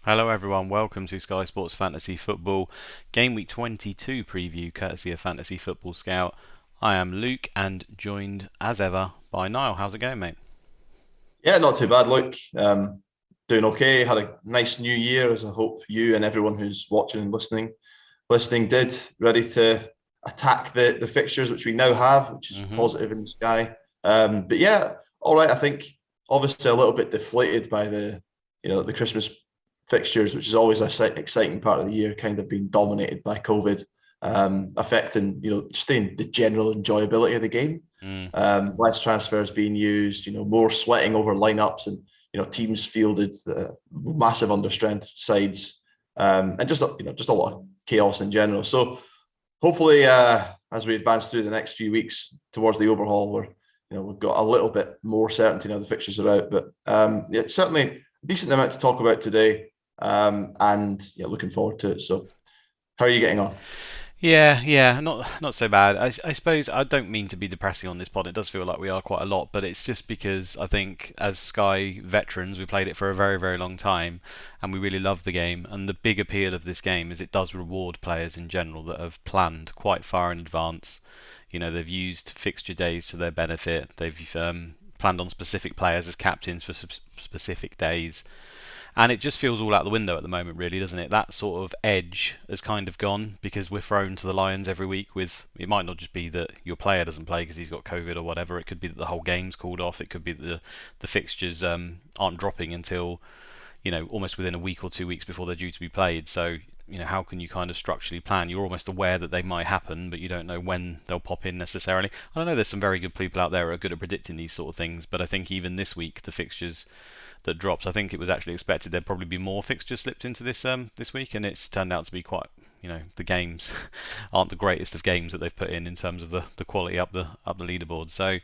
Hello everyone, welcome to Sky Sports Fantasy Football Game Week 22 preview courtesy of Fantasy Football Scout. I am Luke and joined as ever by Niall. How's it going, mate? Yeah, not too bad. Look, doing okay. Had a nice new year, as I hope you and everyone who's watching and listening did. Ready to attack the fixtures, which we now have, which is hmm positive in the sky. But yeah, all right. I think obviously a little bit deflated by the Christmas fixtures, which is always a exciting part of the year, kind of being dominated by COVID, affecting just the general enjoyability of the game. Mm. Less transfers being used, more sweating over lineups, and teams fielded massive understrength sides, and just a lot of chaos in general. So hopefully, as we advance through the next few weeks towards the overhaul, we've got a little bit more certainty now the fixtures are out. But yeah, certainly a decent amount to talk about today, and yeah, looking forward to it. So, how are you getting on? Yeah, not so bad. I suppose I don't mean to be depressing on this pod. It does feel like we are quite a lot, but it's just because I think as Sky veterans, we played it for a very, very long time, and we really love the game. And the big appeal of this game is it does reward players in general that have planned quite far in advance. They've used fixture days to their benefit. They've planned on specific players as captains for specific days. And it just feels all out the window at the moment, really, doesn't it? That sort of edge has kind of gone because we're thrown to the lions every week with. It might not just be that your player doesn't play because he's got COVID or whatever. It could be that the whole game's called off. It could be that the fixtures aren't dropping until almost within a week or 2 weeks before they're due to be played. So how can you kind of structurally plan? You're almost aware that they might happen, but you don't know when they'll pop in necessarily. I know there's some very good people out there who are good at predicting these sort of things, but I think even this week the fixtures that dropped. I think it was actually expected there'd probably be more fixtures slipped into this week, and it's turned out to be quite. The games aren't the greatest of games that they've put in terms of the quality up the leaderboard. So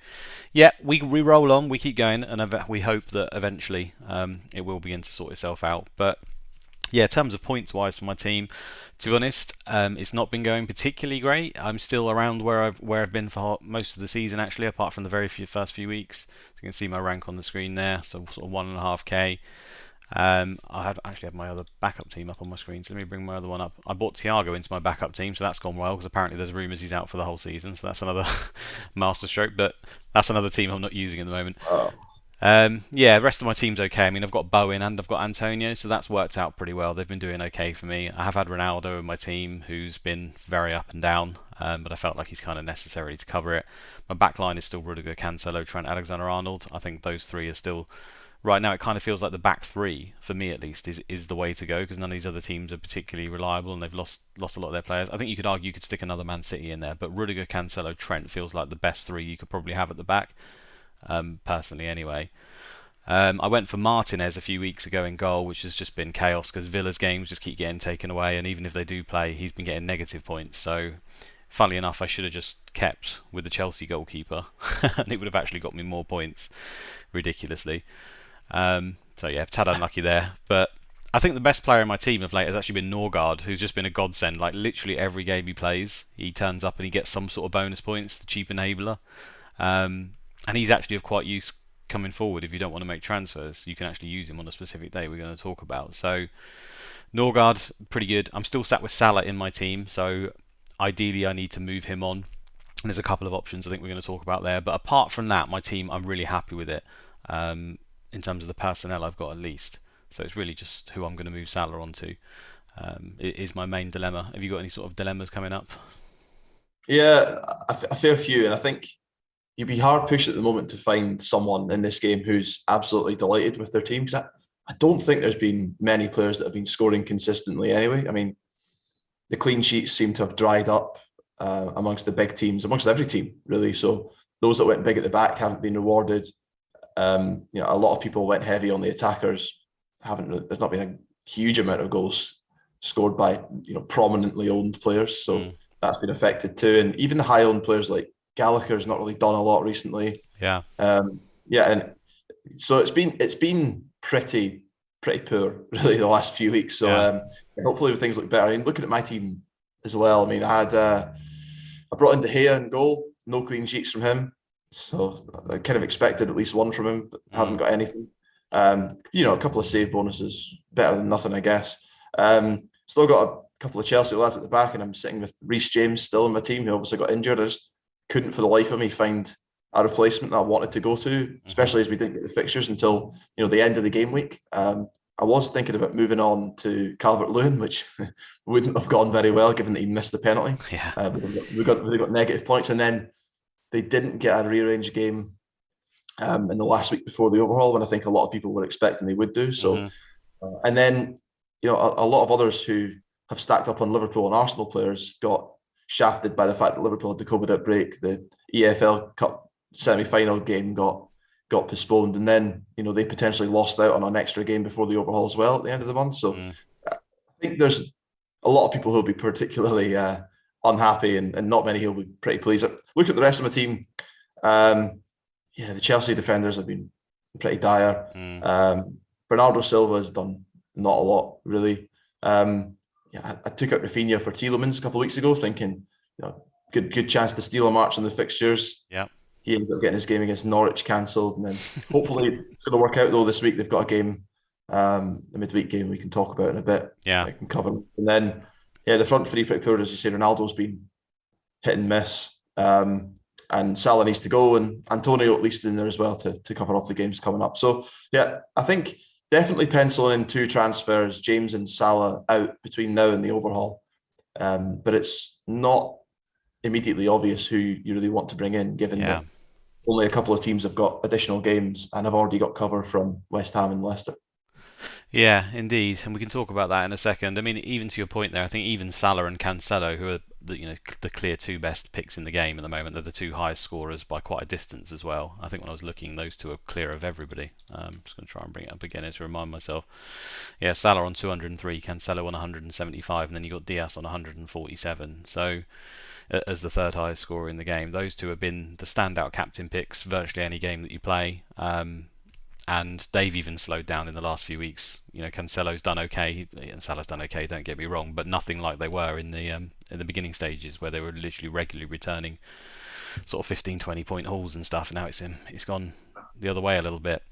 yeah, we roll on, we keep going, and we hope that eventually it will begin to sort itself out. But yeah, in terms of points wise for my team, to be honest, it's not been going particularly great. I'm still around where I've been for most of the season actually, apart from the first few weeks. So you can see my rank on the screen there, so sort of 1.5k. I actually have my other backup team up on my screen, so let me bring my other one up. I bought Thiago into my backup team, so that's gone well because apparently there's rumours he's out for the whole season, so that's another masterstroke. But that's another team I'm not using at the moment. Oh, Yeah, the rest of my team's okay. I mean, I've got Bowen and I've got Antonio, so that's worked out pretty well. They've been doing okay for me. I have had Ronaldo in my team, who's been very up and down, but I felt like he's kind of necessary to cover it. My back line is still Rudiger, Cancelo, Trent, Alexander-Arnold. I think those three are still right now. It kind of feels like the back three, for me at least, is the way to go because none of these other teams are particularly reliable and they've lost a lot of their players. I think you could argue you could stick another Man City in there, but Rudiger, Cancelo, Trent feels like the best three you could probably have at the back, personally anyway. I went for Martinez a few weeks ago in goal, which has just been chaos because Villa's games just keep getting taken away, and even if they do play, he's been getting negative points. So, funnily enough, I should have just kept with the Chelsea goalkeeper, and it would have actually got me more points, ridiculously. So yeah, tad unlucky there. But I think the best player in my team of late has actually been Norgard, who's just been a godsend. Like literally every game he plays, he turns up and he gets some sort of bonus points, the cheap enabler. And he's actually of quite use coming forward if you don't want to make transfers. You can actually use him on a specific day we're going to talk about. So Norgard, pretty good. I'm still sat with Salah in my team, so ideally I need to move him on. And there's a couple of options I think we're going to talk about there. But apart from that, my team, I'm really happy with it in terms of the personnel I've got at least. So it's really just who I'm going to move Salah onto. It is my main dilemma. Have you got any sort of dilemmas coming up? yeah, a fair few, and I think you'd be hard pushed at the moment to find someone in this game who's absolutely delighted with their team. Because I don't think there's been many players that have been scoring consistently anyway. I mean, the clean sheets seem to have dried up amongst the big teams, amongst every team, really. So those that went big at the back haven't been rewarded. A lot of people went heavy on the attackers. There's not been a huge amount of goals scored by prominently owned players. So Mm, that's been affected too. And even the high owned players like Gallagher's not really done a lot recently. yeah. Yeah, and so it's been pretty poor really the last few weeks. So Yeah. hopefully things look better. I mean, looking at my team as well. I mean, I brought in De Gea in goal, no clean sheets from him. So I kind of expected at least one from him, but haven't Mm, got anything. A couple of save bonuses, better than nothing, I guess. Still got a couple of Chelsea lads at the back, and I'm sitting with Reece James still in my team, who obviously got injured. I just couldn't for the life of me find a replacement that I wanted to go to, Hmm. especially as we didn't get the fixtures until the end of the game week. I was thinking about moving on to Calvert-Lewin, which wouldn't have gone very well given that he missed the penalty. Yeah. We got negative points, and then they didn't get a rearranged game in the last week before the overhaul, when I think a lot of people were expecting they would do. So, Hmm. and then a lot of others who have stacked up on Liverpool and Arsenal players got shafted by the fact that Liverpool had the COVID outbreak. The EFL Cup semi-final game got postponed, and then they potentially lost out on an extra game before the overhaul as well at the end of the month. So Mm. I think there's a lot of people who'll be particularly unhappy, and not many who'll be pretty pleased. Look at the rest of my team. Um, yeah, the Chelsea defenders have been pretty dire. Mm. Bernardo Silva has done not a lot really. Yeah, I took out Rafinha for Tielemans a couple of weeks ago, thinking good chance to steal a match in the fixtures. Yeah. He ended up getting his game against Norwich cancelled, and then hopefully it's going to work out though this week. They've got a game, a midweek game we can talk about in a bit. Yeah. I can cover, and then yeah, the front three pretty poor, as you say. Ronaldo's been hit and miss. And Salah needs to go, and Antonio at least in there as well to cover off the games coming up. So yeah, I think definitely penciling in two transfers, James and Salah out between now and the overhaul. But it's not immediately obvious who you really want to bring in, given Yeah. that only a couple of teams have got additional games and have already got cover from West Ham and Leicester. Yeah, indeed, and we can talk about that in a second. I mean, even to your point there, I think even Salah and Cancelo, who are the clear two best picks in the game at the moment, they're the two highest scorers by quite a distance as well. I think when I was looking, those two are clear of everybody. I'm just going to try and bring it up again here to remind myself. Yeah, Salah on 203, Cancelo on 175, and then you got Diaz on 147. So as the third highest scorer in the game, those two have been the standout captain picks virtually any game that you play. And they've even slowed down in the last few weeks. Cancelo's done okay, and Salah's done okay. Don't get me wrong, but nothing like they were in the beginning stages where they were literally regularly returning sort of 15, 20 point hauls and stuff. Now it's gone the other way a little bit.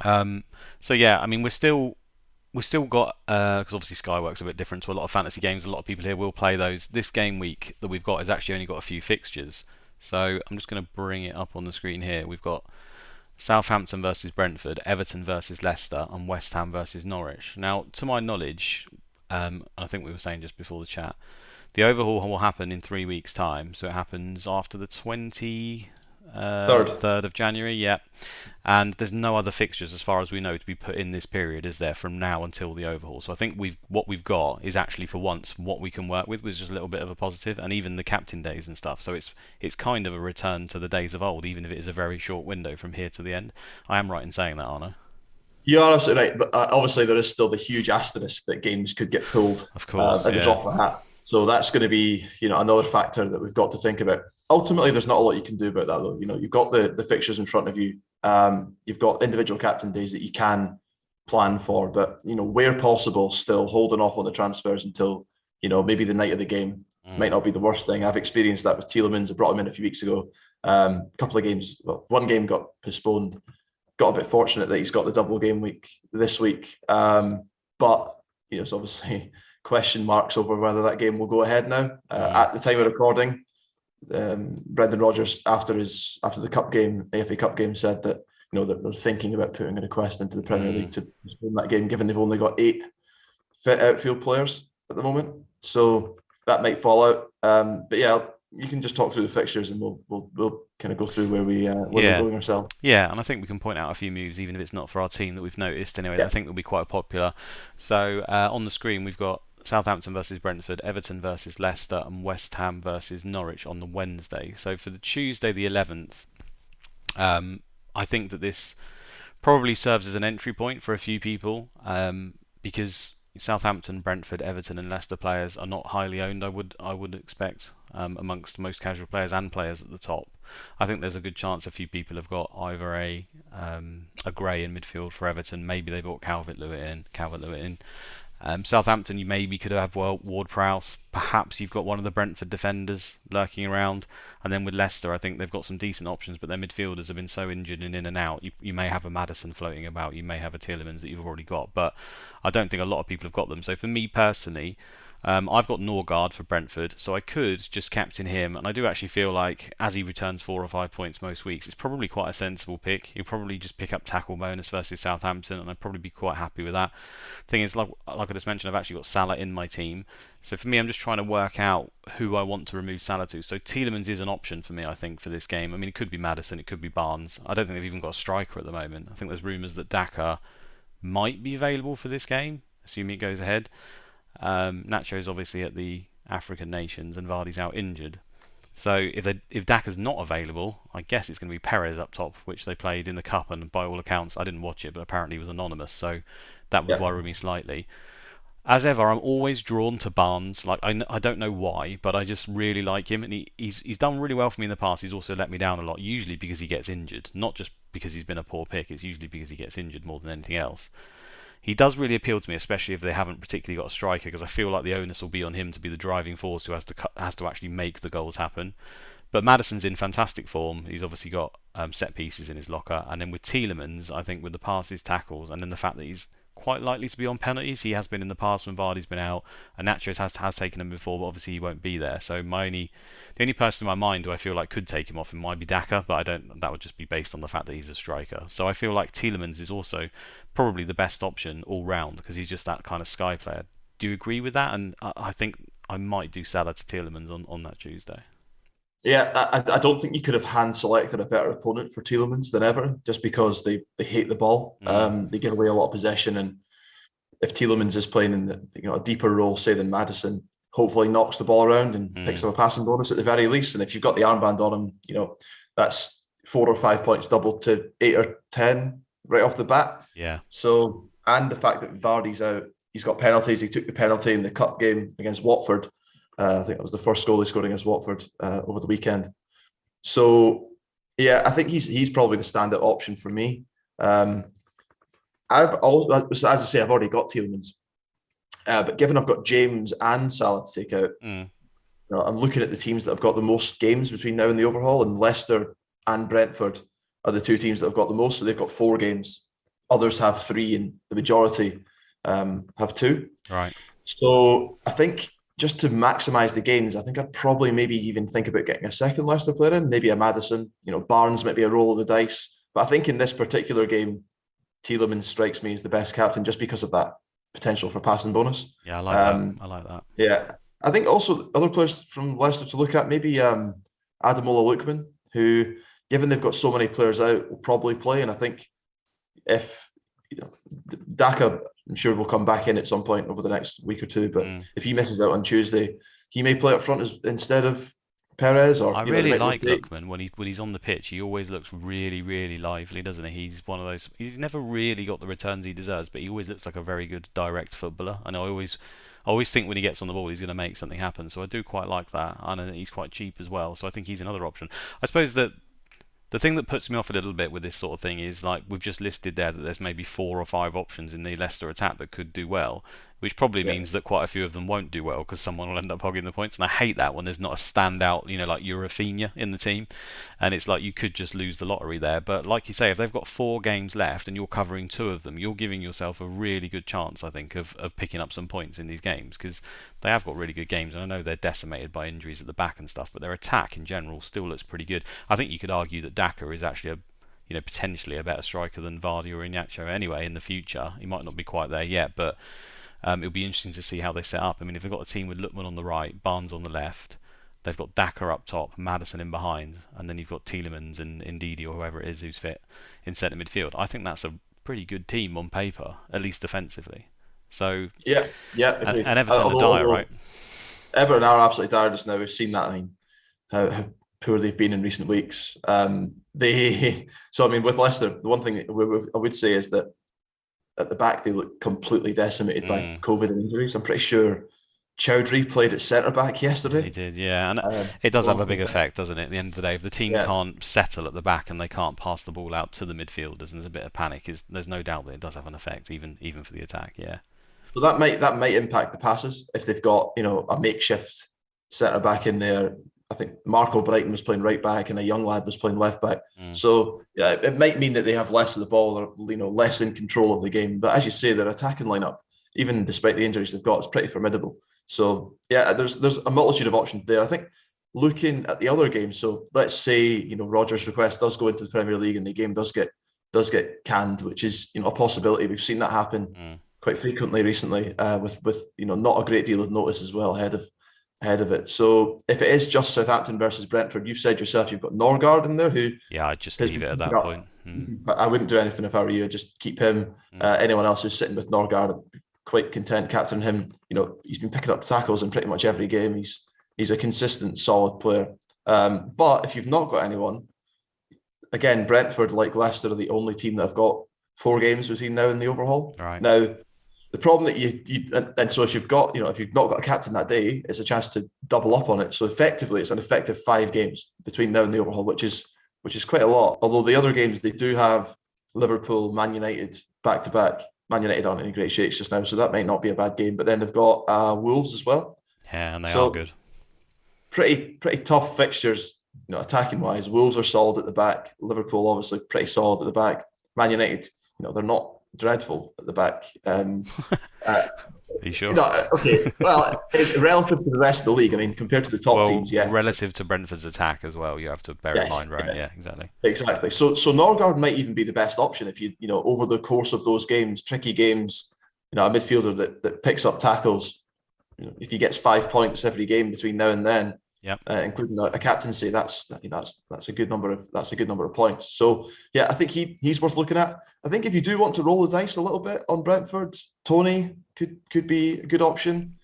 Um, so yeah, I mean we've still got because obviously Sky works a bit different to a lot of fantasy games. A lot of people here will play those. This game week that we've got has actually only got a few fixtures. So I'm just going to bring it up on the screen here. We've got Southampton versus Brentford, Everton versus Leicester, and West Ham versus Norwich. Now, to my knowledge, I think we were saying just before the chat, the overhaul will happen in 3 weeks' time. So it happens after the 3rd. 3rd of January, yeah. And there's no other fixtures, as far as we know, to be put in this period, is there, from now until the overhaul? So I think what we've got is actually for once what we can work with, was just a little bit of a positive, and even the captain days and stuff. So it's kind of a return to the days of old, even if it is a very short window from here to the end. I am right in saying that, aren't I? You are absolutely right, but obviously there is still the huge asterisk that games could get pulled Of course, at the yeah. drop of a hat. So that's going to be, another factor that we've got to think about. Ultimately, there's not a lot you can do about that, though. You've got the fixtures in front of you. You've got individual captain days that you can plan for, but where possible, still holding off on the transfers until maybe the night of the game might Mm. not be the worst thing. I've experienced that with Tielemans. I brought him in a few weeks ago. A couple of games, well, one game got postponed. Got a bit fortunate that he's got the double game week this week. But it's obviously question marks over whether that game will go ahead now. Mm. At the time of recording, Brendan Rodgers, after the cup game, AFA Cup game, said that they're thinking about putting a request into the Premier League Mm. to postpone that game, given they've only got 8 fit outfield players at the moment. So that might fall out. But yeah, you can just talk through the fixtures, and we'll kind of go through where we're Yeah. going ourselves. Yeah, and I think we can point out a few moves, even if it's not for our team, that we've noticed anyway, that I Yeah. think will be quite popular. So on the screen, we've got Southampton versus Brentford, Everton versus Leicester, and West Ham versus Norwich on the Wednesday. So for the Tuesday, the 11th, I think that this probably serves as an entry point for a few people, because Southampton, Brentford, Everton, and Leicester players are not highly owned. I would expect amongst most casual players and players at the top. I think there's a good chance a few people have got either a Gray in midfield for Everton. Maybe they bought Calvert Lewin in, Southampton, you maybe could have Ward-Prowse. Perhaps you've got one of the Brentford defenders lurking around. And then with Leicester, I think they've got some decent options, but their midfielders have been so injured and in and out. You may have a Maddison floating about, you may have a Tielemans that you've already got, but I don't think a lot of people have got them. So for me personally, I've got Norgard for Brentford, so I could just captain him, and I do actually feel like as he returns 4 or 5 points most weeks, it's probably quite a sensible pick. He'll probably just pick up tackle bonus versus Southampton, and I'd probably be quite happy with that. Thing is, like I just mentioned, I've actually got Salah in my team, so for me, I'm just trying to work out who I want to remove Salah to. So Tielemans is an option for me, I think, for this game. I mean, it could be Maddison, it could be Barnes. I don't think they've even got a striker at the moment. I think there's rumours that Daka might be available for this game, assuming it goes ahead. Nacho's obviously at the African nations and Vardy's out injured. So if Daka's not available, I guess it's going to be Perez up top, which they played in the cup, and by all accounts, I didn't watch it, but apparently he was anonymous, so that would Yeah. worry me slightly. As ever, I'm always drawn to Barnes. Like I don't know why, but I just really like him, and he's done really well for me in the past. He's also let me down a lot, usually because he gets injured, not just because he's been a poor pick. It's usually because he gets injured more than anything else. He does really appeal to me, especially if they haven't particularly got a striker, because I feel like the onus will be on him to be the driving force who has to actually make the goals happen. But Maddison's in fantastic form. He's obviously got set pieces in his locker, and then with Tielemans, I think with the passes, tackles, and then the fact that he's quite likely to be on penalties. He has been in the past when Vardy's been out, and Nachos has taken him before, but obviously he won't be there. So the only person in my mind who I feel like could take him off him might be Daka, but I don't. That would just be based on the fact that he's a striker. So I feel like Tielemans is also probably the best option all round because he's just that kind of sky player. Do you agree with that? And I think I might do Salah to Tielemans on that Tuesday. Yeah, I don't think you could have hand selected a better opponent for Tielemans than Everton, just because they hate the ball. Mm, They give away a lot of possession, and if Tielemans is playing in a deeper role, say than Maddison, hopefully knocks the ball around and picks mm, up a passing bonus at the very least. And if you've got the armband on him, that's 4 or 5 points doubled to 8 or 10 right off the bat. yeah. So, and the fact that Vardy's out, he's got penalties. He took the penalty in the cup game against Watford. I think it was the first goal he scored against Watford over the weekend. So, yeah, I think he's probably the standout option for me. I've also, as I say, I've already got Tielemans, but given I've got James and Salah to take out, Mm, I'm looking at the teams that have got the most games between now and the overhaul, and Leicester and Brentford are the two teams that have got the most. So they've got 4 games. Others have 3, and the majority have 2. right. So I think just to maximise the gains, I think I'd probably maybe even think about getting a second Leicester player in, maybe a Maddison. Barnes might be a roll of the dice. But I think in this particular game, Tielemans strikes me as the best captain just because of that potential for passing bonus. Yeah, I like that. Um, I like that. yeah, I think also other players from Leicester to look at, maybe Ademola Lookman, who, given they've got so many players out, will probably play. And I think if Daka, I'm sure will come back in at some point over the next week or two. But Mm. if he misses out on Tuesday, he may play up front instead of Perez, or I they really might like rotate. Lookman when he's on the pitch. He always looks really, really lively, doesn't he? He's one of those. He's never really got the returns he deserves, but he always looks like a very good direct footballer. And I always think when he gets on the ball, he's going to make something happen. So I do quite like that. And he's quite cheap as well. So I think he's another option. I suppose that the thing that puts me off a little bit with this sort of thing is like we've just listed there that there's maybe 4 or 5 options in the Leicester attack that could do well, which probably Yeah. means that quite a few of them won't do well because someone will end up hogging the points. And I hate that when there's not a standout, like Rafinha in the team, and it's like you could just lose the lottery there. But like you say, if they've got 4 games left and you're covering 2 of them, you're giving yourself a really good chance, I think, of picking up some points in these games because they have got really good games. And I know they're decimated by injuries at the back and stuff, but their attack in general still looks pretty good. I think you could argue that Daka is actually potentially a better striker than Vardy or Iñárritu anyway in the future. He might not be quite there yet, but it'll be interesting to see how they set up. I mean, if they've got a team with Lookman on the right, Barnes on the left, they've got Daka up top, Maddison in behind, and then you've got Tielemans and Ndidi or whoever it is who's fit in centre midfield. I think that's a pretty good team on paper, at least defensively. So, Yeah, yeah, and, agreed. and Everton are dire, right? Everton are absolutely dire just now. We've seen that. I mean, how poor they've been in recent weeks. So I mean, with Leicester, the one thing I would say is that at the back they look completely decimated by Mm. COVID and injuries. I'm pretty sure Chowdhury played at centre back He yesterday. did, yeah, and Um, it does have a big Long effect, doesn't it? At the end of the day, if the team Yeah, can't settle at the back and they can't pass the ball out to the midfielders, and there's a bit of panic, there's no doubt that it does have an effect, even for the attack. Yeah. So that might impact the passes if they've got a makeshift centre back in there. I think Marco Brighton was playing right back and a young lad was playing left back. Mm. So yeah, it might mean that they have less of the ball or less in control of the game. But as you say, their attacking lineup, even despite the injuries they've got, is pretty formidable. So yeah, there's a multitude of options there. I think looking at the other games, so let's say Rodgers' request does go into the Premier League and the game does get canned, which is a possibility. We've seen that happen Mm. quite frequently recently, with not a great deal of notice as well ahead of it. So if it is just Southampton versus Brentford, you've said yourself you've got Norgard in there who Yeah, I'd just has leave been it at picking that up. point. Mm. I wouldn't do anything if I were you. Just keep him. Mm. Anyone else who's sitting with Norgard, I'm quite content captaining him. He's been picking up tackles in pretty much every game. He's a consistent, solid player. But if you've not got anyone, again, Brentford, like Leicester, are the only team that have got 4 games between now and the overhaul. Right. Now, the problem that and so if you've not got a captain that day, it's a chance to double up on it. So effectively, it's an effective 5 games between now and the overhaul, which is quite a lot. Although the other games they do have Liverpool, Man United back to back. Man United aren't in great shape just now, so that might not be a bad game. But then they've got Wolves as well. Yeah, and they are So good. pretty tough fixtures, attacking wise. Wolves are solid at the back. Liverpool obviously pretty solid at the back. Man United, they're not dreadful at the back. Uh, Are you sure? okay. Well, relative to the rest of the league, I mean, compared to the top Well, teams, yeah, relative to Brentford's attack as well, you have to bear in yes, mind, right? yeah, Yeah, exactly. exactly. So Norgard might even be the best option if over the course of those games, tricky games, a midfielder that picks up tackles. If he gets 5 points every game between now and then, Yep. including a captaincy, that's a good number of points. So yeah, I think he's worth looking at. I think if you do want to roll the dice a little bit on Brentford, Tony could be a good option.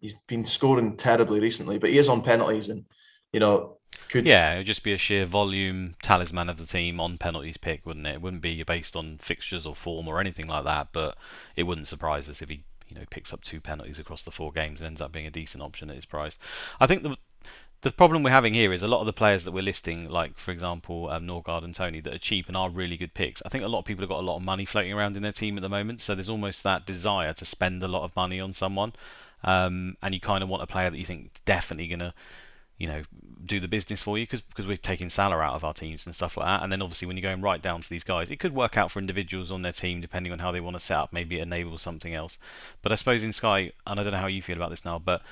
He's been scoring terribly recently, but he is on penalties and could. Yeah, it would just be a sheer volume talisman of the team on penalties pick, wouldn't it? It wouldn't be based on fixtures or form or anything like that, but it wouldn't surprise us if he, picks up 2 penalties across the 4 games and ends up being a decent option at his price. I think the problem we're having here is a lot of the players that we're listing, like for example Norgard and Tony, that are cheap and are really good picks. I think a lot of people have got a lot of money floating around in their team at the moment, so there's almost that desire to spend a lot of money on someone, and you kind of want a player that you think is definitely going to do the business for you because we're taking Salah out of our teams and stuff like that. And then obviously when you're going right down to these guys, it could work out for individuals on their team depending on how they want to set up. Maybe it enables something else. But I suppose in Sky, and I don't know how you feel about this now, but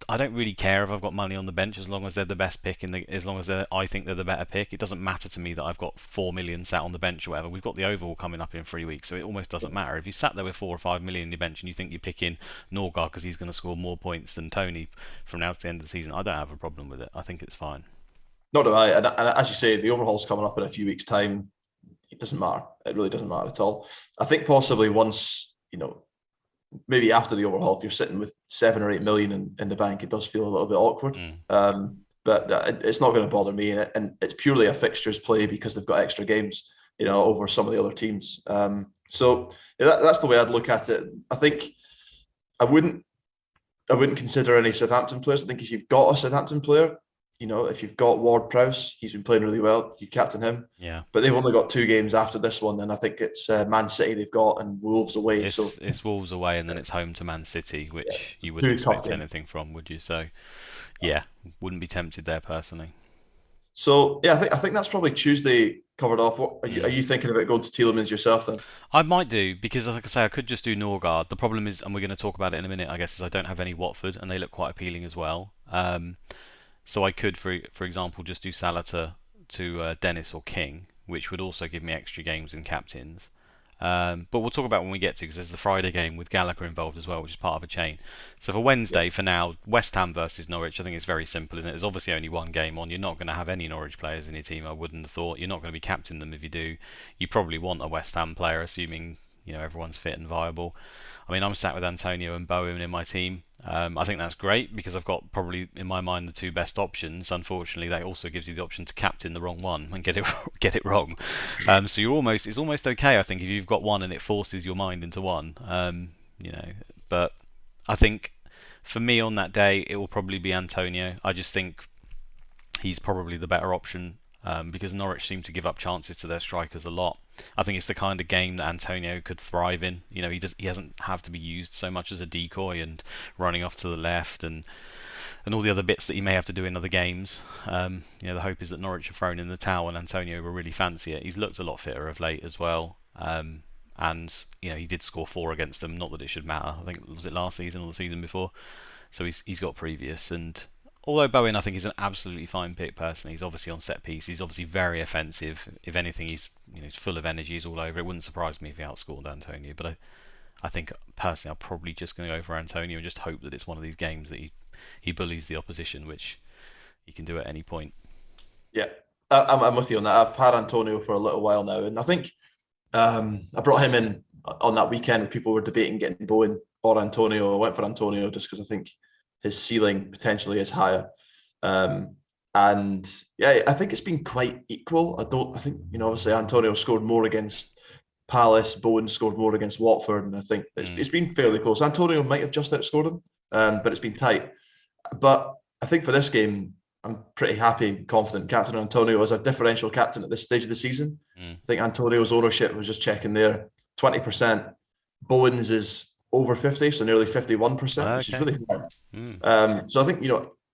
I don't really care if I've got money on the bench as long as they're the best pick as long as I think they're the better pick. It doesn't matter to me that I've got 4 million sat on the bench or whatever. We've got the overhaul coming up in 3 weeks, so it almost doesn't matter. If you sat there with 4 or 5 million in your bench and you think you're picking Norgard because he's going to score more points than Tony from now to the end of the season, I don't have a problem with it. I think it's fine. Not do I. And as you say, the overhaul's coming up in a few weeks' time. It doesn't matter. It really doesn't matter at all. I think possibly once, maybe after the overhaul, if you're sitting with 7 or 8 million in the bank, it does feel a little bit awkward. Mm. But it's not going to bother me. And it's purely a fixtures play because they've got extra games, over some of the other teams. So that's the way I'd look at it. I think I wouldn't consider any Southampton players. I think if you've got a Southampton player, if you've got Ward-Prowse, he's been playing really well. You captain him. Yeah. But they've only got 2 games after this one. And I think it's Man City they've got and Wolves away. So It's Wolves away and then it's home to Man City, yeah, which it's you a wouldn't tough expect game. anything from, would you? So yeah, wouldn't be tempted there personally. So yeah, I think that's probably Tuesday covered off. What are Mm. you thinking about going to Tielemans yourself then? I might do because, like I say, I could just do Norgard. The problem is, and we're going to talk about it in a minute, I guess, is I don't have any Watford, and they look quite appealing as well. So I could, for example, just do Salah to Dennis or King, which would also give me extra games and captains. But we'll talk about when we get to because there's the Friday game with Gallagher involved as well, which is part of a chain. So for Yeah. Wednesday, for now, West Ham versus Norwich, I think it's very simple, isn't it? There's obviously only one game on. You're not going to have any Norwich players in your team. I wouldn't have thought. You're not going to be captaining them if you do. You probably want a West Ham player, assuming everyone's fit and viable. I mean, I'm sat with Antonio and Bowen in my team. I think that's great because I've got probably in my mind the 2 best options. Unfortunately, that also gives you the option to captain the wrong one and get it get it wrong. So it's almost okay, I think, if you've got one and it forces your mind into one. But I think for me on that day it will probably be Antonio. I just think he's probably the better option. because Norwich seem to give up chances to their strikers a lot. I think it's the kind of game that Antonio could thrive in. He doesn't have to be used so much as a decoy and running off to the left and all the other bits that he may have to do in other games. The hope is that Norwich have thrown in the towel and Antonio will really fancy it. He's looked a lot fitter of late as well. And he did score 4 against them. Not that it should matter. I think was it last season or the season before. So he's got previous. And although Bowen I think is an absolutely fine pick personally, he's obviously on set piece. He's obviously very offensive. If anything, he's full of energy. He's all over. It wouldn't surprise me if he outscored Antonio. But I think personally, I'm probably just going to go for Antonio and just hope that it's one of these games that he bullies the opposition, which he can do at any point. Yeah, I'm with you on that. I've had Antonio for a little while now, and I think I brought him in on that weekend when people were debating getting Bowen or Antonio. I went for Antonio just because I think his ceiling potentially is higher. And yeah, I think it's been quite equal. I think, obviously Antonio scored more against Palace, Bowen scored more against Watford, and I think it's been fairly close. Antonio might have just outscored him, but it's been tight. But I think for this game, I'm pretty happy, confident. Captain Antonio as a differential captain at this stage of the season. I think Antonio's ownership was just checking there, 20%. Bowen's is over 50, so nearly 51%, which is really high. So I think,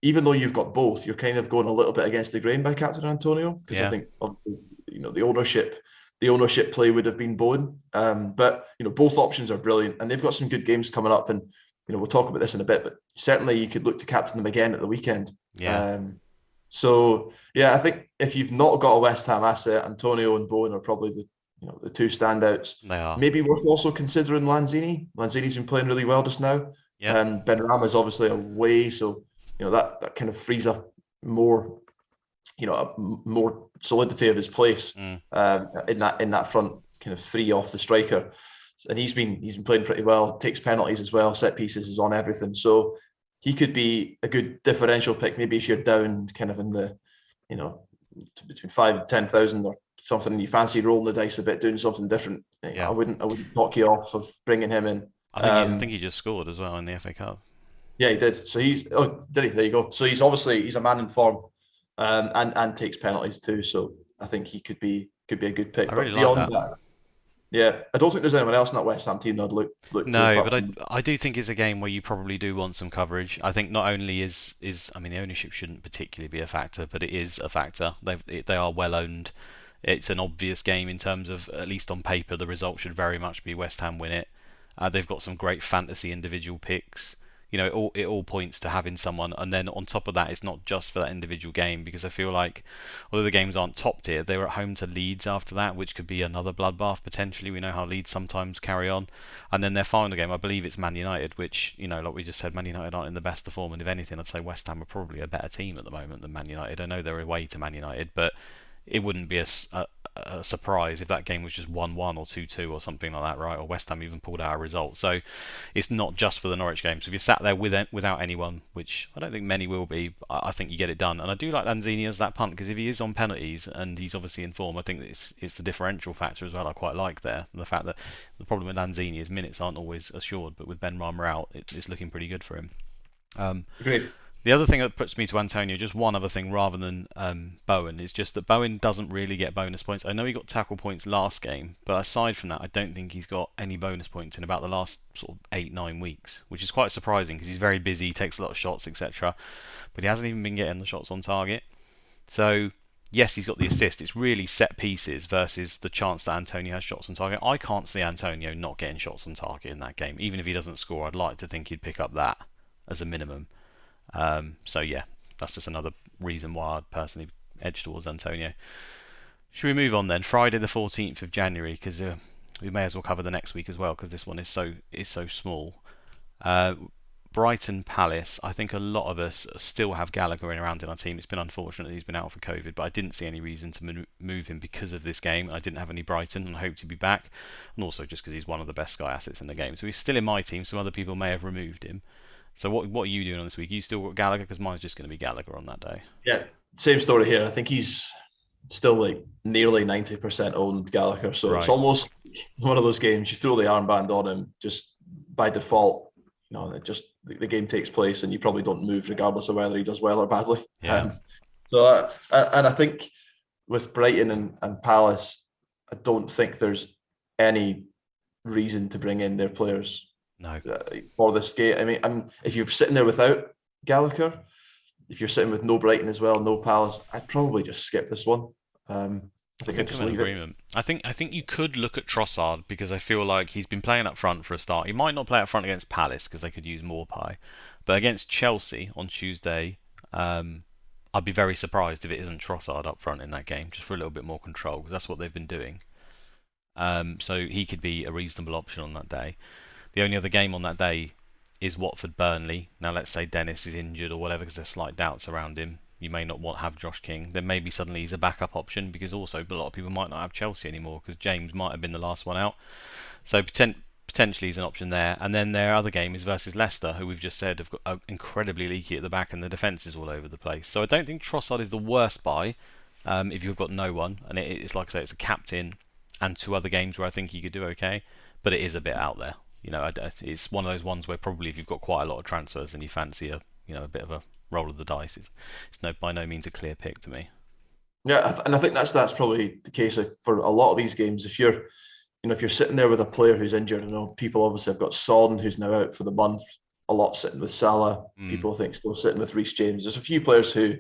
even though you've got both, you're kind of going a little bit against the grain by Captain Antonio, because I think, obviously, the ownership play would have been Bowen. But, both options are brilliant, and they've got some good games coming up, and we'll talk about this in a bit, but certainly you could look to captain them again at the weekend. Yeah. So yeah, I think if you've not got a West Ham asset, Antonio and Bowen are probably the two standouts. They are. Maybe worth also considering Lanzini. Lanzini's been playing really well just now. Yeah. And Ben Rama's obviously away, so that kind of frees up more, more solidity of his place in that front kind of three off the striker. And he's been playing pretty well, takes penalties as well, set pieces, is on everything. So he could be a good differential pick. Maybe if you're down kind of in the, between 5,000 and 10,000 or something, and you fancy rolling the dice a bit, doing something different. I wouldn't knock you off of bringing him in. I think he just scored as well in the FA Cup. Yeah, he did. So did he? There you go. So he's a man in form, and takes penalties too. So I think he could be a good pick. I really but beyond like that. Yeah, I don't think there's anyone else in that West Ham team that I'd look to. No, but I do think it's a game where you probably do want some coverage. I think not only is I mean, the ownership shouldn't particularly be a factor, but it is a factor. They are well owned. It's an obvious game in terms of, at least on paper, the result should very much be West Ham win it. They've got some great fantasy individual picks. It all points to having someone, and then on top of that, it's not just for that individual game, because I feel like, although the games aren't top tier, they were at home to Leeds after that, which could be another bloodbath potentially. We know how Leeds sometimes carry on, and then their final game, I believe it's Man United, which, like we just said, Man United aren't in the best of form, and if anything, I'd say West Ham are probably a better team at the moment than Man United. I know they're away to Man United, but it wouldn't be a surprise if that game was just 1-1 or 2-2 or something like that, right? Or West Ham even pulled out a result. So it's not just for the Norwich game. So if you're sat there without anyone, which I don't think many will be, I think you get it done. And I do like Lanzini as that punt, because if he is on penalties and he's obviously in form, I think it's the differential factor as well I quite like there. And the fact that the problem with Lanzini is minutes aren't always assured, but with Ben Rama out, it's looking pretty good for him. Agreed. The other thing that puts me to Antonio, just one other thing rather than Bowen, is just that Bowen doesn't really get bonus points. I know he got tackle points last game, but aside from that, I don't think he's got any bonus points in about the last sort of 8-9 weeks, which is quite surprising because he's very busy, takes a lot of shots, etc. But he hasn't even been getting the shots on target. So, yes, he's got the assist. It's really set pieces versus the chance that Antonio has shots on target. I can't see Antonio not getting shots on target in that game. Even if he doesn't score, I'd like to think he'd pick up that as a minimum. So yeah, that's just another reason why I'd personally edge towards Antonio. Should we move on then? Friday the 14th of January, because we may as well cover the next week as well, because this one is so small. Brighton Palace. I think a lot of us still have Gallagher around in our team. It's been unfortunate that he's been out for COVID, but I didn't see any reason to move him because of this game. I didn't have any Brighton and I hope to be back, and also just because he's one of the best Sky assets in the game. So he's still in my team. Some other people may have removed him. So what are you doing on this week? You still got Gallagher? Because mine's just going to be Gallagher on that day. Yeah, same story here. I think he's still like nearly 90% owned, Gallagher. So It's almost one of those games you throw the armband on him just by default. The game takes place and you probably don't move regardless of whether he does well or badly. Yeah. And I think with Brighton and Palace, I don't think there's any reason to bring in their players No. for this game. I mean, if you're sitting there without Gallagher, if you're sitting with no Brighton as well, no Palace, I'd probably just skip this one. I I think I'd think just I'm in leave it. agreement. I think you could look at Trossard because I feel like he's been playing up front for a start. He might not play up front against Palace because they could use Morpie, but against Chelsea on Tuesday, I'd be very surprised if it isn't Trossard up front in that game, just for a little bit more control because that's what they've been doing. So he could be a reasonable option on that day. The only other game on that day is Watford Burnley. Now let's say Dennis is injured or whatever because there's slight doubts around him. You may not want to have Josh King. Then maybe suddenly he's a backup option because also a lot of people might not have Chelsea anymore because James might have been the last one out. So potentially he's an option there. And then their other game is versus Leicester, who we've just said have got incredibly leaky at the back and the defence is all over the place. So I don't think Trossard is the worst buy if you've got no one. And it's like I say, it's a captain and two other games where I think he could do okay. But it is a bit out there. It's one of those ones where probably if you've got quite a lot of transfers and you fancy a bit of a roll of the dice, it's by no means a clear pick to me. Yeah, and I think that's probably the case for a lot of these games. If you're sitting there with a player who's injured, people obviously have got Son who's now out for the month. A lot sitting with Salah. People think still sitting with Reece James. There's a few players who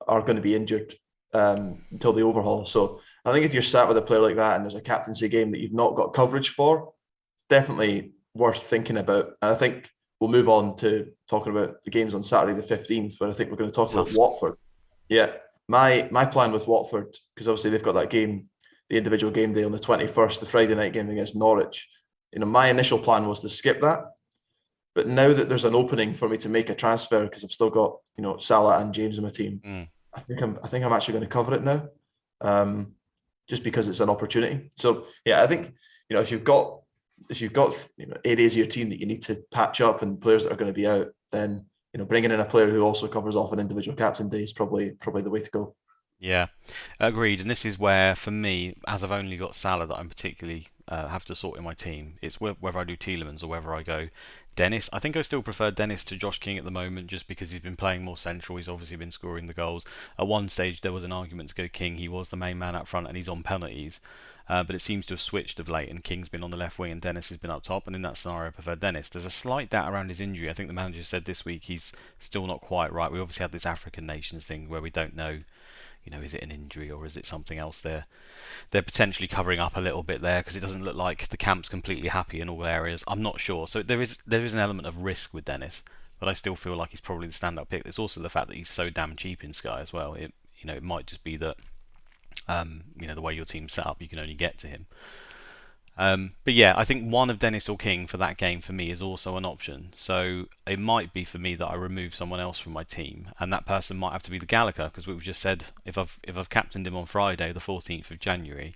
are going to be injured until the overhaul. So I think if you're sat with a player like that and there's a captaincy game that you've not got coverage for, definitely worth thinking about. And I think we'll move on to talking about the games on Saturday the 15th, where I think we're going to talk about Watford. Yeah, my plan with Watford, because obviously they've got that game, the individual game day on the 21st, the Friday night game against Norwich. My initial plan was to skip that. But now that there's an opening for me to make a transfer, because I've still got, Salah and James in my team, I think I'm actually going to cover it now. Just because it's an opportunity. So yeah, I think, if you've got areas of your team that you need to patch up and players that are going to be out, then bringing in a player who also covers off an individual captain day is probably the way to go. Yeah, agreed. And this is where, for me, as I've only got Salah that I'm particularly have to sort in my team, it's whether I do Tielemans or whether I go Dennis. I think I still prefer Dennis to Josh King at the moment just because he's been playing more central. He's obviously been scoring the goals. At one stage, there was an argument to go King. He was the main man up front and he's on penalties. But it seems to have switched of late, and King's been on the left wing and Dennis has been up top. And in that scenario, I prefer Dennis. There's a slight doubt around his injury. I think the manager said this week he's still not quite right. We obviously had this African nations thing where we don't know, is it an injury or is it something else they're potentially covering up a little bit there because it doesn't look like the camp's completely happy in all areas. I'm not sure. So there is an element of risk with Dennis, but I still feel like he's probably the standout pick. There's also the fact that he's so damn cheap in Sky as well. It might just be that the way your team's set up, you can only get to him. But yeah, I think one of Dennis or King for that game for me is also an option. So it might be for me that I remove someone else from my team, and that person might have to be the Gallagher because we've just said if I've captained him on Friday, the 14th of January,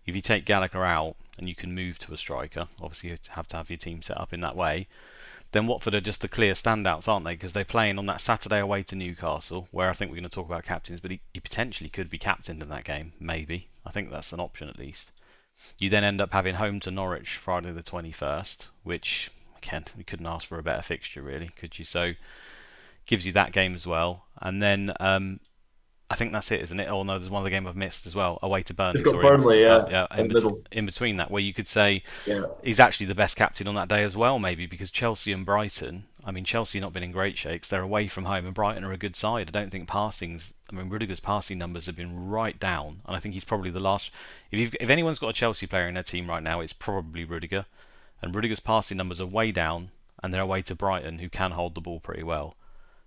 if you take Gallagher out and you can move to a striker, obviously you have to have your team set up in that way. Then Watford are just the clear standouts, aren't they? Because they're playing on that Saturday away to Newcastle, where I think we're going to talk about captains, but he potentially could be captained in that game, maybe. I think that's an option at least. You then end up having home to Norwich Friday the 21st, which, again, we couldn't ask for a better fixture, really, could you? So, gives you that game as well. And then I think that's it, isn't it? Oh, no, there's one other game I've missed as well. Away to They've Burnley, got sorry. Burnley, Yeah, in the middle. in between that, where you could say Yeah. he's actually the best captain on that day as well, maybe, because Chelsea and Brighton, Chelsea not been in great shakes. They're away from home, and Brighton are a good side. I don't think Rudiger's passing numbers have been right down, and I think he's probably the last. If anyone's got a Chelsea player in their team right now, it's probably Rudiger, and Rudiger's passing numbers are way down, and they're away to Brighton, who can hold the ball pretty well.